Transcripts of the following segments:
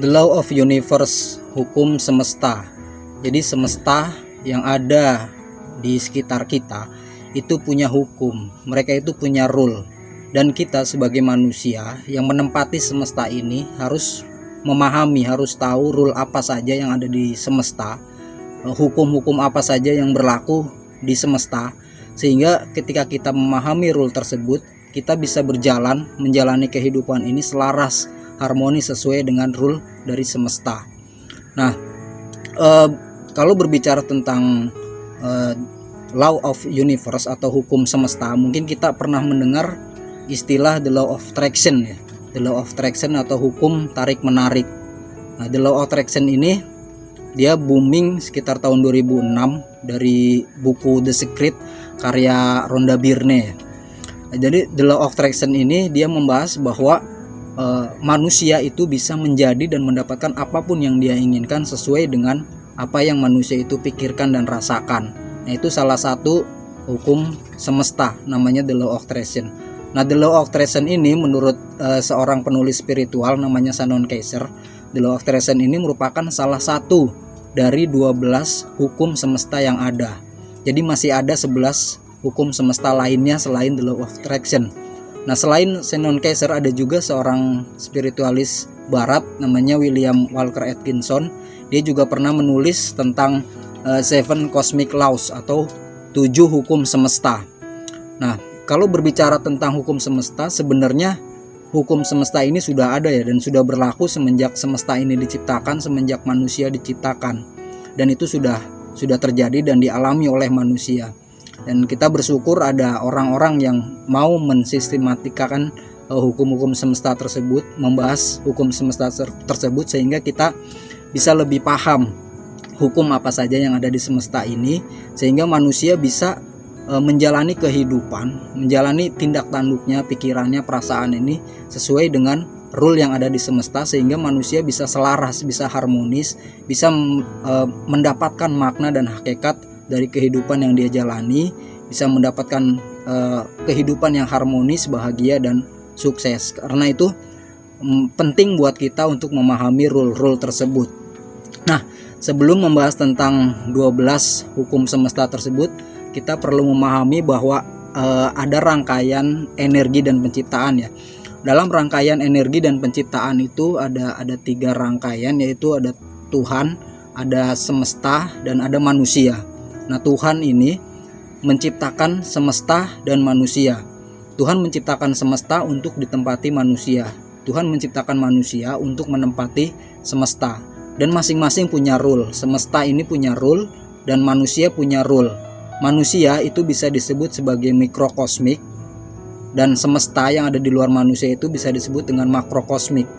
The law of universe, hukum semesta. Jadi semesta yang ada di sekitar kita itu punya hukum, mereka itu punya rule. Dan kita sebagai manusia yang menempati semesta ini harus memahami, harus tahu rule apa saja yang ada di semesta, hukum-hukum apa saja yang berlaku di semesta, sehingga ketika kita memahami rule tersebut, kita bisa berjalan menjalani kehidupan ini selaras, harmonis sesuai dengan rule dari semesta. Nah, kalau berbicara tentang law of universe atau hukum semesta, mungkin kita pernah mendengar istilah the law of attraction ya. The law of attraction atau hukum tarik menarik. Nah, the law of attraction ini dia booming sekitar tahun 2006 dari buku The Secret karya Rhonda Byrne. Nah, jadi the law of attraction ini dia membahas bahwa manusia itu bisa menjadi dan mendapatkan apapun yang dia inginkan sesuai dengan apa yang manusia itu pikirkan dan rasakan. Nah, itu salah satu hukum semesta, namanya the law of attraction. Nah, the law of attraction ini menurut seorang penulis spiritual namanya Shannon Kaiser, the law of attraction ini merupakan salah satu dari 12 hukum semesta yang ada. Jadi masih ada 11 hukum semesta lainnya selain the law of attraction. Nah, selain Shannon Kaiser ada juga seorang spiritualis barat namanya William Walker Atkinson. Dia juga pernah menulis tentang Seven Cosmic Laws atau 7 hukum semesta. Nah, kalau berbicara tentang hukum semesta, sebenarnya hukum semesta ini sudah ada ya, dan sudah berlaku semenjak semesta ini diciptakan, semenjak manusia diciptakan. Dan itu sudah terjadi dan dialami oleh manusia. Dan kita bersyukur ada orang-orang yang mau mensistematikakan hukum-hukum semesta tersebut, membahas hukum semesta tersebut sehingga kita bisa lebih paham hukum apa saja yang ada di semesta ini, sehingga manusia bisa menjalani kehidupan, menjalani tindak tanduknya, pikirannya, perasaan ini sesuai dengan rule yang ada di semesta, sehingga manusia bisa selaras, bisa harmonis, bisa mendapatkan makna dan hakikat dari kehidupan yang dia jalani, bisa mendapatkan kehidupan yang harmonis, bahagia, dan sukses. Karena itu penting buat kita untuk memahami rule-rule tersebut. Nah, sebelum membahas tentang 12 hukum semesta tersebut, kita perlu memahami bahwa ada rangkaian energi dan penciptaan ya. Dalam rangkaian energi dan penciptaan itu ada 3 rangkaian, yaitu ada Tuhan, ada semesta, dan ada manusia. Nah, Tuhan ini menciptakan semesta dan manusia. Tuhan menciptakan semesta untuk ditempati manusia. Tuhan menciptakan manusia untuk menempati semesta. Dan masing-masing punya rule. Semesta ini punya rule dan manusia punya rule. Manusia itu bisa disebut sebagai mikrokosmik, dan semesta yang ada di luar manusia itu bisa disebut dengan makrokosmik.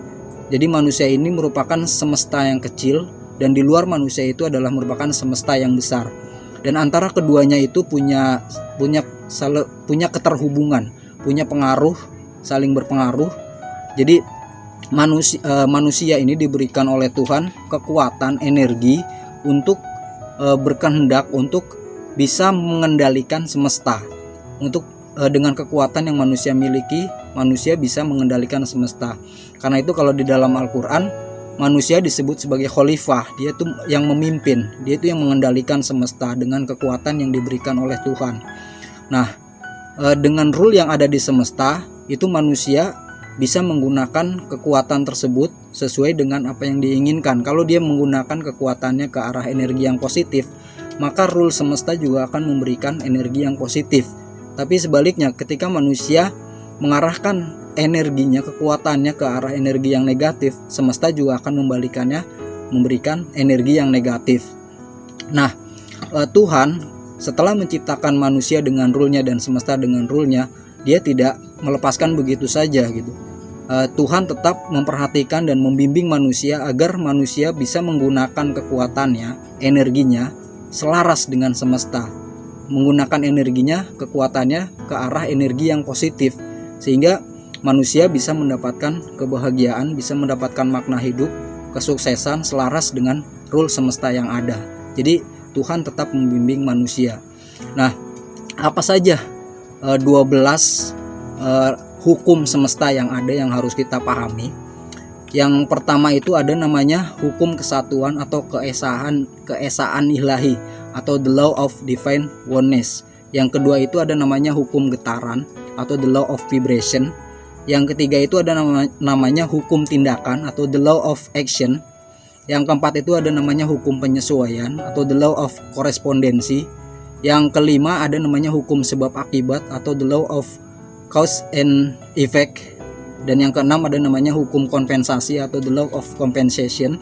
Jadi manusia ini merupakan semesta yang kecil, dan di luar manusia itu adalah merupakan semesta yang besar. Dan antara keduanya itu punya keterhubungan, punya pengaruh, saling berpengaruh. Jadi manusia ini diberikan oleh Tuhan kekuatan, energi untuk berkehendak untuk bisa mengendalikan semesta. Untuk dengan kekuatan yang manusia miliki, manusia bisa mengendalikan semesta. Karena itu kalau di dalam Al-Quran, manusia disebut sebagai khalifah. Dia itu yang memimpin, dia itu yang mengendalikan semesta dengan kekuatan yang diberikan oleh Tuhan. Nah, dengan rule yang ada di semesta, itu manusia bisa menggunakan kekuatan tersebut sesuai dengan apa yang diinginkan. Kalau dia menggunakan kekuatannya ke arah energi yang positif, maka rule semesta juga akan memberikan energi yang positif. Tapi sebaliknya, ketika manusia mengarahkan energinya, kekuatannya ke arah energi yang negatif, semesta juga akan memberikan energi yang negatif. Nah, Tuhan setelah menciptakan manusia dengan rule-nya dan semesta dengan rule-nya, dia tidak melepaskan begitu saja gitu. Tuhan tetap memperhatikan dan membimbing manusia agar manusia bisa menggunakan kekuatannya, energinya selaras dengan semesta, menggunakan energinya, kekuatannya ke arah energi yang positif, sehingga manusia bisa mendapatkan kebahagiaan, bisa mendapatkan makna hidup, kesuksesan selaras dengan rule semesta yang ada. Jadi Tuhan tetap membimbing manusia. Nah, apa saja 12 hukum semesta yang ada yang harus kita pahami? Yang pertama itu ada namanya hukum kesatuan atau keesaan ilahi atau the law of divine oneness. Yang kedua itu ada namanya hukum getaran atau the law of vibration. Yang ketiga itu ada namanya hukum tindakan atau the law of action. Yang keempat itu ada namanya hukum penyesuaian atau the law of korespondensi. Yang kelima ada namanya hukum sebab akibat atau the law of cause and effect. Dan yang keenam ada namanya hukum kompensasi atau the law of compensation.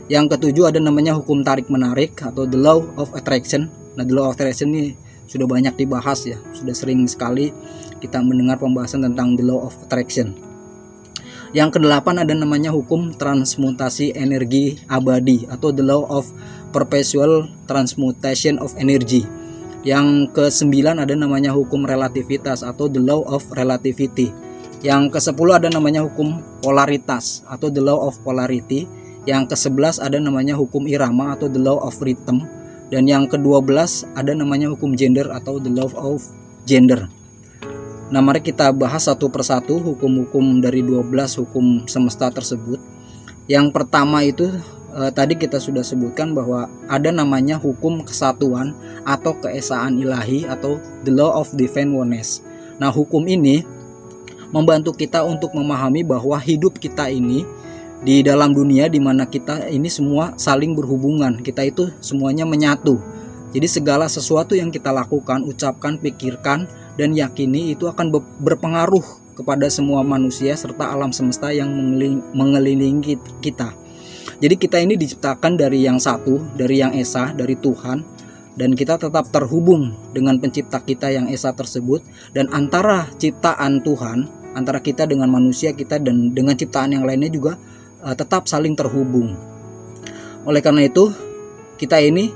Yang ketujuh ada namanya hukum tarik menarik atau the law of attraction. Nah, the law of attraction ini sudah banyak dibahas ya, sudah sering sekali kita mendengar pembahasan tentang the law of attraction. Yang kedelapan ada namanya hukum transmutasi energi abadi atau the law of perpetual transmutation of energy. Yang kesembilan ada namanya hukum relativitas atau the law of relativity. Yang ke-10 ada namanya hukum polaritas atau the law of polarity. Yang ke-11 ada namanya hukum irama atau the law of rhythm. Dan yang ke-12 ada namanya hukum gender atau the law of gender. Nah, mari kita bahas satu persatu hukum-hukum dari 12 hukum semesta tersebut. Yang pertama itu tadi kita sudah sebutkan bahwa ada namanya hukum kesatuan atau keesaan ilahi atau the law of divine oneness. Nah, hukum ini membantu kita untuk memahami bahwa hidup kita ini di dalam dunia di mana kita ini semua saling berhubungan, kita itu semuanya menyatu. Jadi segala sesuatu yang kita lakukan, ucapkan, pikirkan, dan yakini itu akan berpengaruh kepada semua manusia serta alam semesta yang mengelilingi kita. Jadi kita ini diciptakan dari yang satu, dari yang esa, dari Tuhan, dan kita tetap terhubung dengan pencipta kita yang esa tersebut. Dan antara ciptaan Tuhan, antara kita dengan manusia kita dan dengan ciptaan yang lainnya juga tetap saling terhubung. Oleh karena itu kita ini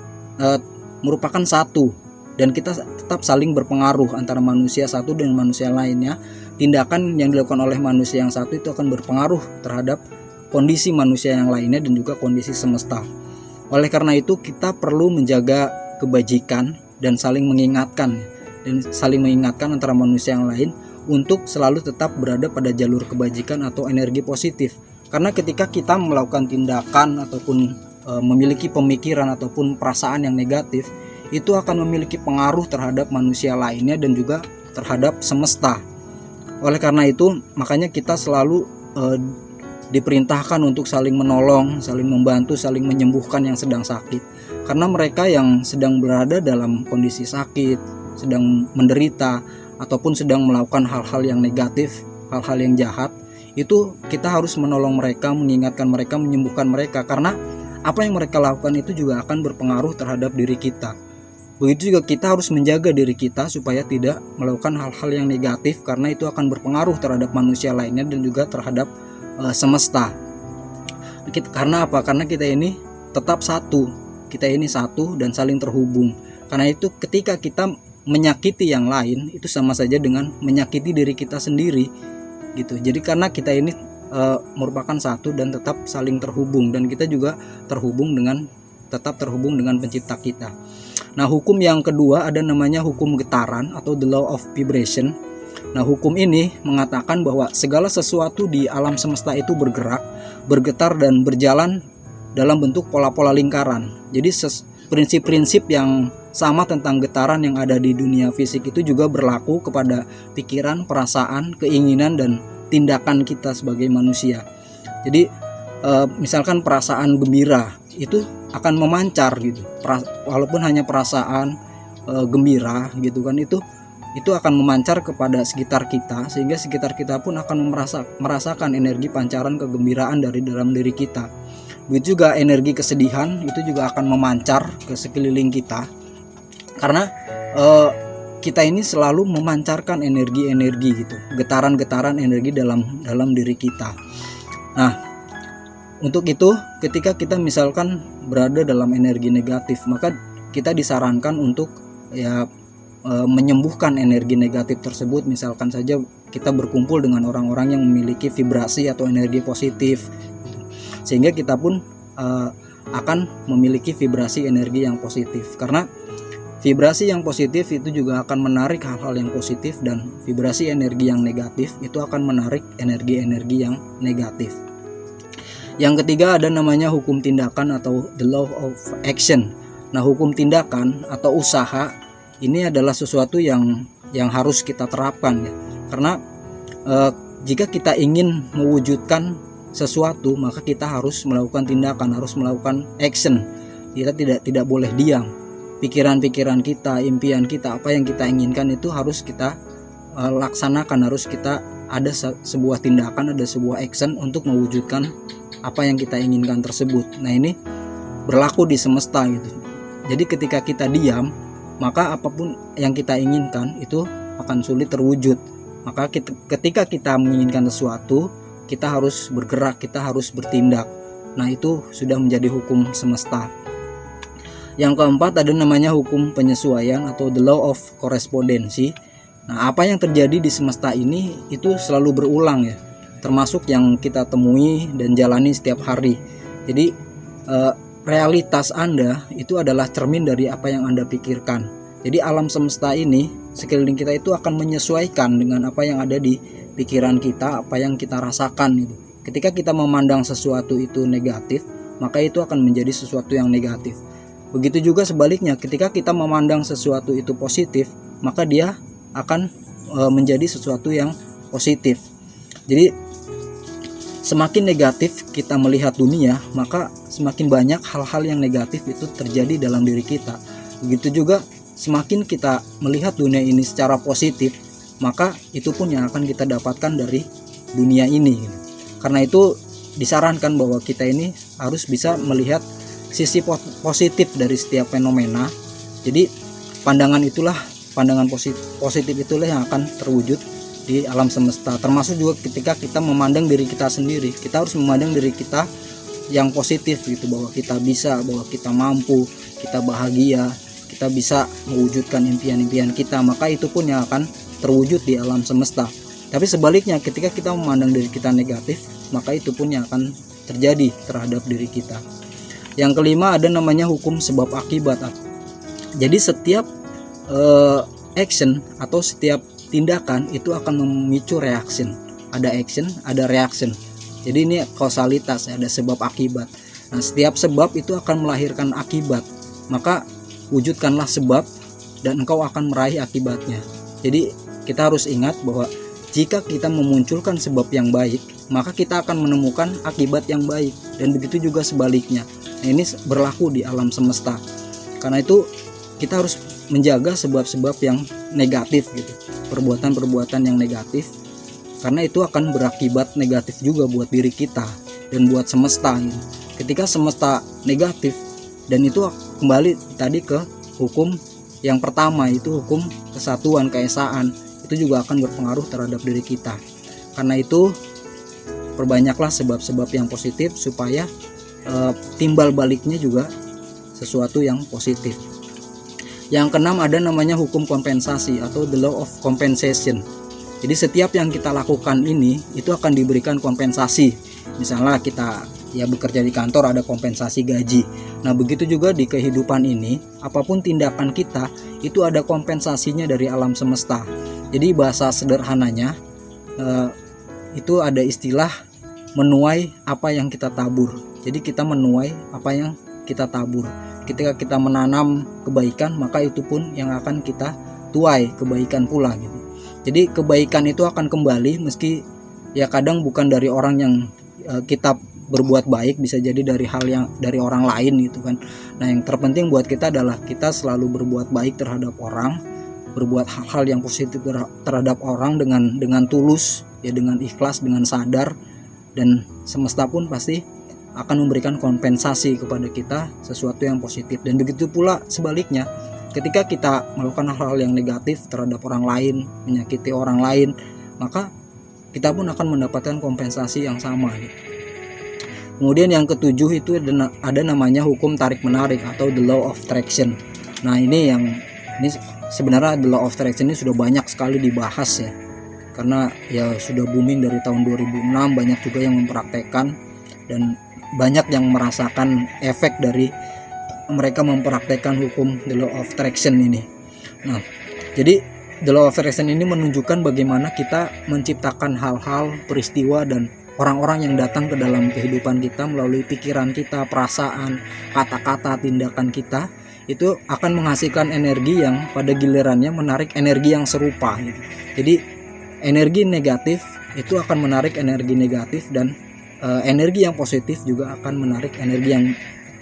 merupakan satu dan kita tetap saling berpengaruh antara manusia satu dengan manusia lainnya. Tindakan yang dilakukan oleh manusia yang satu itu akan berpengaruh terhadap kondisi manusia yang lainnya dan juga kondisi semesta. Oleh karena itu kita perlu menjaga kebajikan dan saling mengingatkan antara manusia yang lain untuk selalu tetap berada pada jalur kebajikan atau energi positif. Karena ketika kita melakukan tindakan ataupun memiliki pemikiran ataupun perasaan yang negatif, itu akan memiliki pengaruh terhadap manusia lainnya dan juga terhadap semesta. Oleh karena itu, makanya kita selalu diperintahkan untuk saling menolong, saling membantu, saling menyembuhkan yang sedang sakit. Karena mereka yang sedang berada dalam kondisi sakit, sedang menderita, ataupun sedang melakukan hal-hal yang negatif, hal-hal yang jahat, itu kita harus menolong mereka, mengingatkan mereka, menyembuhkan mereka. Karena apa yang mereka lakukan itu juga akan berpengaruh terhadap diri kita. Begitu juga kita harus menjaga diri kita supaya tidak melakukan hal-hal yang negatif, karena itu akan berpengaruh terhadap manusia lainnya dan juga terhadap semesta. Karena apa? Karena kita ini tetap satu, kita ini satu dan saling terhubung. Karena itu ketika kita menyakiti yang lain itu sama saja dengan menyakiti diri kita sendiri gitu. Jadi karena kita ini merupakan satu dan tetap saling terhubung, dan kita juga tetap terhubung dengan pencipta kita. Nah, hukum yang kedua ada namanya hukum getaran atau the law of vibration. Nah, hukum ini mengatakan bahwa segala sesuatu di alam semesta itu bergerak, bergetar dan berjalan dalam bentuk pola-pola lingkaran. Jadi prinsip-prinsip yang sama tentang getaran yang ada di dunia fisik itu juga berlaku kepada pikiran, perasaan, keinginan, dan tindakan kita sebagai manusia. Jadi misalkan perasaan gembira itu akan memancar gitu, walaupun hanya perasaan gembira gitu kan, itu akan memancar kepada sekitar kita, sehingga sekitar kita pun akan merasakan energi pancaran kegembiraan dari dalam diri kita. Begitu juga energi kesedihan itu juga akan memancar ke sekeliling kita, karena kita ini selalu memancarkan energi-energi gitu, getaran-getaran energi dalam diri kita. Nah, untuk itu ketika kita misalkan berada dalam energi negatif, maka kita disarankan untuk menyembuhkan energi negatif tersebut. Misalkan saja kita berkumpul dengan orang-orang yang memiliki vibrasi atau energi positif, sehingga kita pun akan memiliki vibrasi energi yang positif. Karena vibrasi yang positif itu juga akan menarik hal-hal yang positif, dan vibrasi energi yang negatif itu akan menarik energi-energi yang negatif. Yang ketiga ada namanya hukum tindakan atau the law of action. Nah, hukum tindakan atau usaha ini adalah sesuatu yang harus kita terapkan ya. Karena jika kita ingin mewujudkan sesuatu, maka kita harus melakukan tindakan, harus melakukan action. Kita tidak boleh diam. Pikiran-pikiran kita, impian kita, apa yang kita inginkan itu harus kita laksanakan, harus kita ada sebuah tindakan, ada sebuah action untuk mewujudkan apa yang kita inginkan tersebut. Nah, ini berlaku di semesta gitu. Jadi ketika kita diam, maka apapun yang kita inginkan itu akan sulit terwujud. Maka ketika kita menginginkan sesuatu, kita harus bergerak, kita harus bertindak. Nah, itu sudah menjadi hukum semesta. Yang keempat ada namanya hukum penyesuaian atau the law of correspondency. Nah, apa yang terjadi di semesta ini itu selalu berulang ya, termasuk yang kita temui dan jalani setiap hari. Jadi realitas Anda itu adalah cermin dari apa yang Anda pikirkan. Jadi alam semesta ini sekeliling kita itu akan menyesuaikan dengan apa yang ada di pikiran kita, apa yang kita rasakan gitu. Ketika kita memandang sesuatu itu negatif, maka itu akan menjadi sesuatu yang negatif. Begitu juga sebaliknya, ketika kita memandang sesuatu itu positif, maka dia akan menjadi sesuatu yang positif. Jadi semakin negatif kita melihat dunia, maka semakin banyak hal-hal yang negatif itu terjadi dalam diri kita. Begitu juga semakin kita melihat dunia ini secara positif, maka itu pun yang akan kita dapatkan dari dunia ini. Karena itu disarankan bahwa kita ini harus bisa melihat sisi positif dari setiap fenomena. Jadi pandangan positif itulah yang akan terwujud di alam semesta. Termasuk juga ketika kita memandang diri kita sendiri, kita harus memandang diri kita yang positif gitu, bahwa kita bisa, bahwa kita mampu, kita bahagia, kita bisa mewujudkan impian-impian kita, maka itu pun yang akan terwujud di alam semesta. Tapi sebaliknya, ketika kita memandang diri kita negatif, maka itu pun yang akan terjadi terhadap diri kita. Yang kelima ada namanya hukum sebab akibat. Jadi setiap action atau setiap tindakan itu akan memicu reaction. Ada action, ada reaction. Jadi ini kausalitas, ada sebab akibat. Nah, setiap sebab itu akan melahirkan akibat. Maka wujudkanlah sebab dan engkau akan meraih akibatnya. Jadi kita harus ingat bahwa jika kita memunculkan sebab yang baik, maka kita akan menemukan akibat yang baik, dan begitu juga sebaliknya. Nah, ini berlaku di alam semesta. Karena itu kita harus menjaga sebab-sebab yang negatif gitu, perbuatan-perbuatan yang negatif, karena itu akan berakibat negatif juga buat diri kita dan buat semesta gitu. Ketika semesta negatif, dan itu kembali tadi ke hukum yang pertama, itu hukum kesatuan, keesaan, itu juga akan berpengaruh terhadap diri kita. Karena itu perbanyaklah sebab-sebab yang positif supaya timbal baliknya juga sesuatu yang positif. Yang keenam ada namanya hukum kompensasi atau the law of compensation. Jadi setiap yang kita lakukan ini itu akan diberikan kompensasi. Misalnya kita bekerja di kantor, ada kompensasi gaji. Nah, begitu juga di kehidupan ini, apapun tindakan kita itu ada kompensasinya dari alam semesta. Jadi bahasa sederhananya itu ada istilah menuai apa yang kita tabur. Jadi kita menuai apa yang kita tabur. Ketika kita menanam kebaikan, maka itu pun yang akan kita tuai kebaikan pula gitu. Jadi kebaikan itu akan kembali, meski kadang bukan dari orang yang kita berbuat baik, bisa jadi dari hal yang dari orang lain gitu kan. Nah, yang terpenting buat kita adalah kita selalu berbuat baik terhadap orang, berbuat hal-hal yang positif terhadap orang dengan tulus dengan ikhlas, dengan sadar, dan semesta pun pasti akan memberikan kompensasi kepada kita sesuatu yang positif. Dan begitu pula sebaliknya, ketika kita melakukan hal-hal yang negatif terhadap orang lain, menyakiti orang lain, maka kita pun akan mendapatkan kompensasi yang sama gitu. Kemudian yang ketujuh itu ada namanya hukum tarik-menarik atau the law of attraction. Nah, ini sebenarnya the law of attraction ini sudah banyak sekali dibahas ya. Karena sudah booming dari tahun 2006, banyak juga yang mempraktekkan dan banyak yang merasakan efek dari mereka mempraktekkan hukum the law of attraction ini. Nah, jadi the law of attraction ini menunjukkan bagaimana kita menciptakan hal-hal, peristiwa dan orang-orang yang datang ke dalam kehidupan kita melalui pikiran kita, perasaan, kata-kata, tindakan kita, itu akan menghasilkan energi yang pada gilirannya menarik energi yang serupa gitu. Jadi energi negatif itu akan menarik energi negatif, dan energi yang positif juga akan menarik energi yang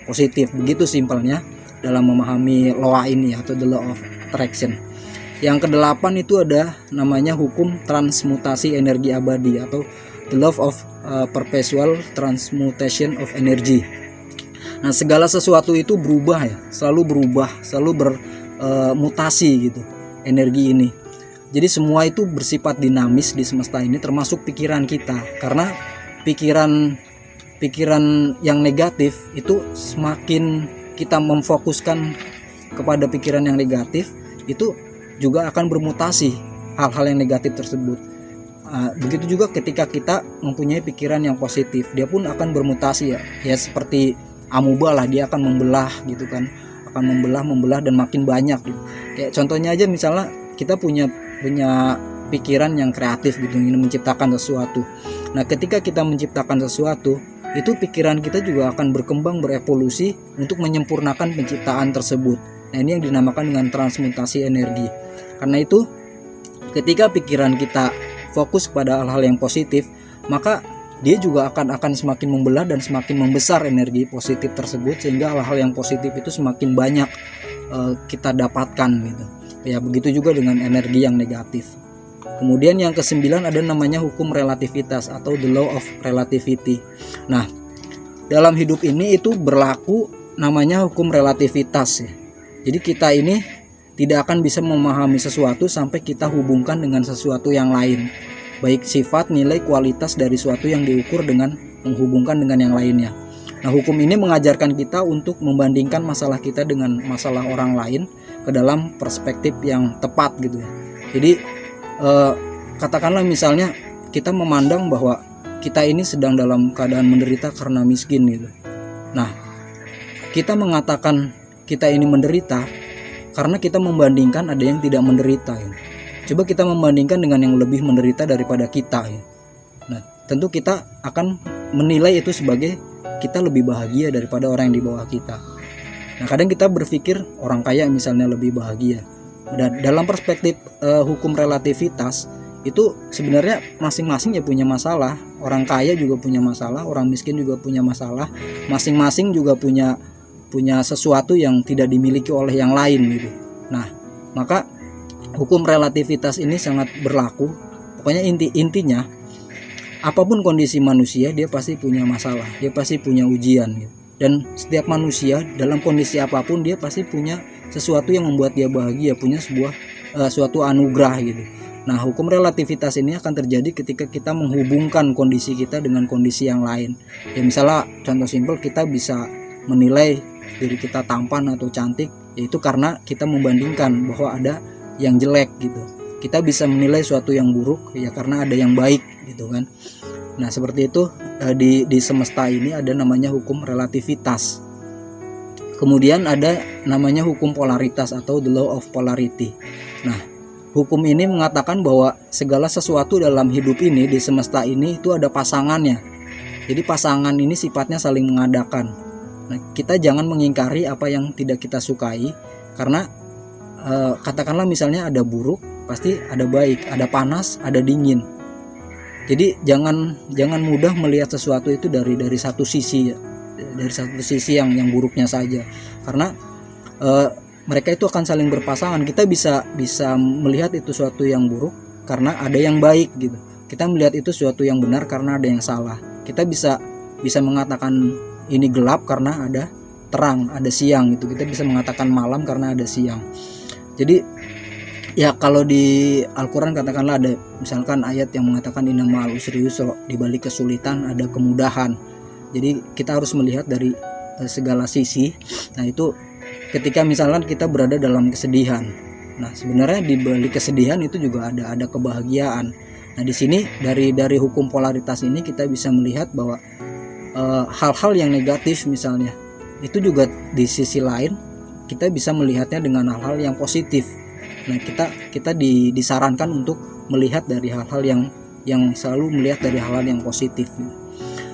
positif. Begitu simpelnya dalam memahami law ini atau the law of attraction. Yang kedelapan itu ada namanya hukum transmutasi energi abadi atau the law of perpetual transmutation of energy. Nah, segala sesuatu itu berubah ya, selalu berubah, selalu bermutasi gitu energi ini. Jadi semua itu bersifat dinamis di semesta ini, termasuk pikiran kita. Karena pikiran yang negatif itu semakin kita memfokuskan kepada pikiran yang negatif, itu juga akan bermutasi hal-hal yang negatif tersebut. Begitu juga ketika kita mempunyai pikiran yang positif, dia pun akan bermutasi ya seperti amuba lah, dia akan membelah gitu kan, akan membelah dan makin banyak gitu. Kayak contohnya aja misalnya kita punya pikiran yang kreatif gitu, ingin menciptakan sesuatu. Nah, ketika kita menciptakan sesuatu, itu pikiran kita juga akan berkembang, berevolusi untuk menyempurnakan penciptaan tersebut. Nah, ini yang dinamakan dengan transmutasi energi. Karena itu ketika pikiran kita fokus pada hal-hal yang positif, maka dia juga akan semakin membelah dan semakin membesar energi positif tersebut, sehingga hal-hal yang positif itu semakin banyak kita dapatkan gitu. Ya, begitu juga dengan energi yang negatif. Kemudian yang kesembilan ada namanya hukum relativitas atau the law of relativity. Nah, dalam hidup ini itu berlaku namanya hukum relativitas ya. Jadi kita ini tidak akan bisa memahami sesuatu sampai kita hubungkan dengan sesuatu yang lain, baik sifat, nilai, kualitas dari suatu yang diukur dengan menghubungkan dengan yang lainnya. Nah, hukum ini mengajarkan kita untuk membandingkan masalah kita dengan masalah orang lain ke dalam perspektif yang tepat gitu ya. Jadi katakanlah misalnya kita memandang bahwa kita ini sedang dalam keadaan menderita karena miskin gitu. Nah, kita mengatakan kita ini menderita karena kita membandingkan ada yang tidak menderita ya. Coba kita membandingkan dengan yang lebih menderita daripada kita ya. Nah, tentu kita akan menilai itu sebagai kita lebih bahagia daripada orang yang di bawah kita. Nah, kadang kita berpikir orang kaya misalnya lebih bahagia. Dan dalam perspektif hukum relativitas itu sebenarnya masing-masing ya punya masalah. Orang kaya juga punya masalah, orang miskin juga punya masalah. Masing-masing juga punya sesuatu yang tidak dimiliki oleh yang lain gitu. Nah, maka hukum relativitas ini sangat berlaku. Pokoknya intinya apapun kondisi manusia, dia pasti punya masalah, dia pasti punya ujian gitu. Dan setiap manusia dalam kondisi apapun dia pasti punya sesuatu yang membuat dia bahagia, punya suatu anugerah gitu. Nah, hukum relativitas ini akan terjadi ketika kita menghubungkan kondisi kita dengan kondisi yang lain. Ya misalnya contoh simpel, kita bisa menilai diri kita tampan atau cantik, yaitu karena kita membandingkan bahwa ada yang jelek gitu. Kita bisa menilai suatu yang buruk ya karena ada yang baik gitu kan. Nah, seperti itu di semesta ini ada namanya hukum relativitas. Kemudian ada namanya hukum polaritas atau the law of polarity. Nah, hukum ini mengatakan bahwa segala sesuatu dalam hidup ini di semesta ini itu ada pasangannya. Jadi pasangan ini sifatnya saling mengadakan. Nah, kita jangan mengingkari apa yang tidak kita sukai, karena katakanlah misalnya ada buruk, pasti ada baik, ada panas, ada dingin. Jadi jangan mudah melihat sesuatu itu dari satu sisi, dari satu sisi yang buruknya saja, karena mereka itu akan saling berpasangan. Kita bisa melihat itu suatu yang buruk karena ada yang baik gitu. Kita melihat itu suatu yang benar karena ada yang salah. Kita bisa mengatakan ini gelap karena ada terang, ada siang gitu. Kita bisa mengatakan malam karena ada siang. Jadi ya kalau di Al-Quran katakanlah ada misalkan ayat yang mengatakan inna ma'al usri yusra, di balik kesulitan ada kemudahan. Jadi kita harus melihat dari segala sisi. Nah, itu ketika misalkan kita berada dalam kesedihan. Nah, sebenarnya di balik kesedihan itu juga ada kebahagiaan. Nah, di sini dari hukum polaritas ini kita bisa melihat bahwa hal-hal yang negatif misalnya itu juga di sisi lain kita bisa melihatnya dengan hal-hal yang positif. Nah, kita disarankan untuk melihat dari hal-hal yang yang selalu melihat dari hal-hal yang positif.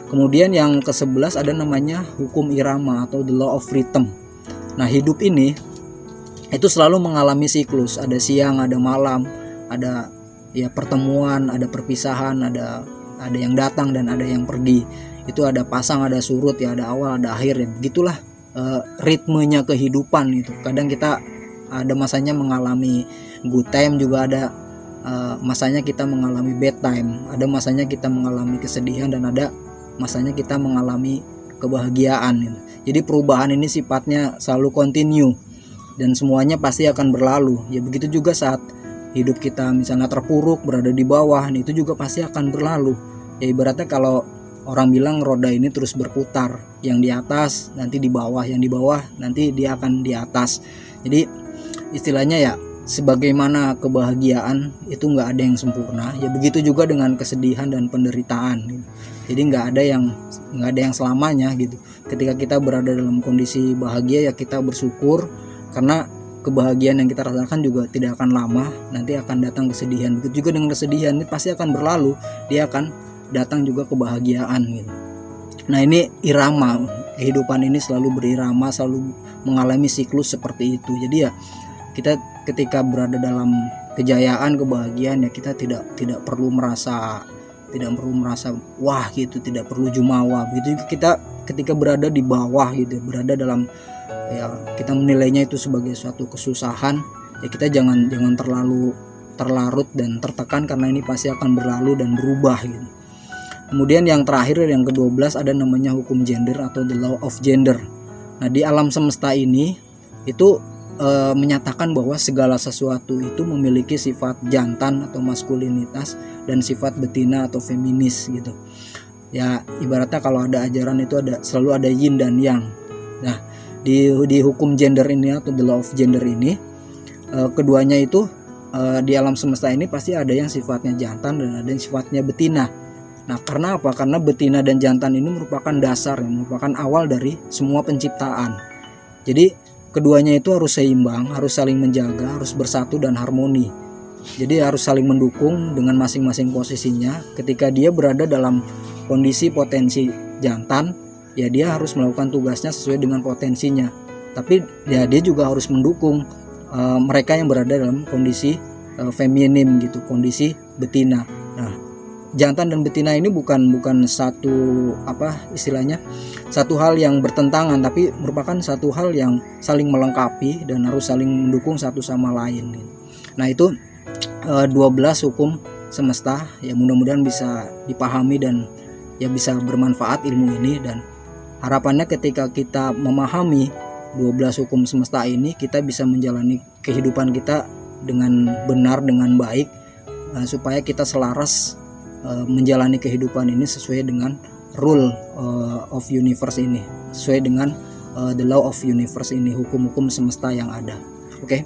Kemudian yang ke-11 ada namanya hukum irama atau the law of rhythm. Nah, hidup ini itu selalu mengalami siklus, ada siang, ada malam, ada ya pertemuan, ada perpisahan, ada yang datang dan ada yang pergi. Itu ada pasang, ada surut, ya ada awal, ada akhir, ya begitulah ritmenya kehidupan itu. Kadang kita ada masanya mengalami good time, juga ada masanya kita mengalami bad time, ada masanya kita mengalami kesedihan, dan ada masanya kita mengalami kebahagiaan gitu. Jadi perubahan ini sifatnya selalu continue dan semuanya pasti akan berlalu. Ya begitu juga saat hidup kita misalnya terpuruk, berada di bawah, itu juga pasti akan berlalu. Ya ibaratnya kalau orang bilang roda ini terus berputar, yang di atas nanti di bawah, yang di bawah nanti dia akan di atas. Jadi istilahnya ya sebagaimana kebahagiaan itu nggak ada yang sempurna, ya begitu juga dengan kesedihan dan penderitaan gitu. Jadi nggak ada yang selamanya gitu. Ketika kita berada dalam kondisi bahagia, ya kita bersyukur, karena kebahagiaan yang kita rasakan juga tidak akan lama, nanti akan datang kesedihan. Begitu juga dengan kesedihan, ini pasti akan berlalu, dia akan datang juga kebahagiaan gitu. Nah, ini irama kehidupan ini selalu berirama, selalu mengalami siklus seperti itu. Jadi ya kita ketika berada dalam kejayaan, kebahagiaan, ya kita tidak perlu merasa wah gitu, tidak perlu jumawa. Begitu kita ketika berada di bawah gitu, berada dalam ya kita menilainya itu sebagai suatu kesusahan, ya kita jangan terlalu terlarut dan tertekan, karena ini pasti akan berlalu dan berubah gitu. Kemudian yang terakhir, yang ke-12 ada namanya hukum gender atau the law of gender. Nah, di alam semesta ini itu menyatakan bahwa segala sesuatu itu memiliki sifat jantan atau maskulinitas dan sifat betina atau feminis gitu. Ya ibaratnya kalau ada ajaran itu selalu ada yin dan yang. Nah, di hukum gender ini atau the law of gender ini, keduanya itu di alam semesta ini pasti ada yang sifatnya jantan dan ada yang sifatnya betina. Nah, karena apa? Karena betina dan jantan ini merupakan dasar, merupakan awal dari semua penciptaan. Jadi keduanya itu harus seimbang, harus saling menjaga, harus bersatu dan harmoni. Jadi harus saling mendukung dengan masing-masing posisinya. Ketika dia berada dalam kondisi potensi jantan, ya dia harus melakukan tugasnya sesuai dengan potensinya. Tapi ya dia juga harus mendukung mereka yang berada dalam kondisi feminim gitu, kondisi betina. Nah, jantan dan betina ini bukan satu satu hal yang bertentangan, tapi merupakan satu hal yang saling melengkapi dan harus saling mendukung satu sama lain. Nah, itu 12 hukum semesta, ya mudah-mudahan bisa dipahami dan ya bisa bermanfaat ilmu ini. Dan harapannya ketika kita memahami 12 hukum semesta ini, kita bisa menjalani kehidupan kita dengan benar, dengan baik, supaya kita selaras menjalani kehidupan ini sesuai dengan rule of universe ini, sesuai dengan the law of universe ini, hukum-hukum semesta yang ada. Oke.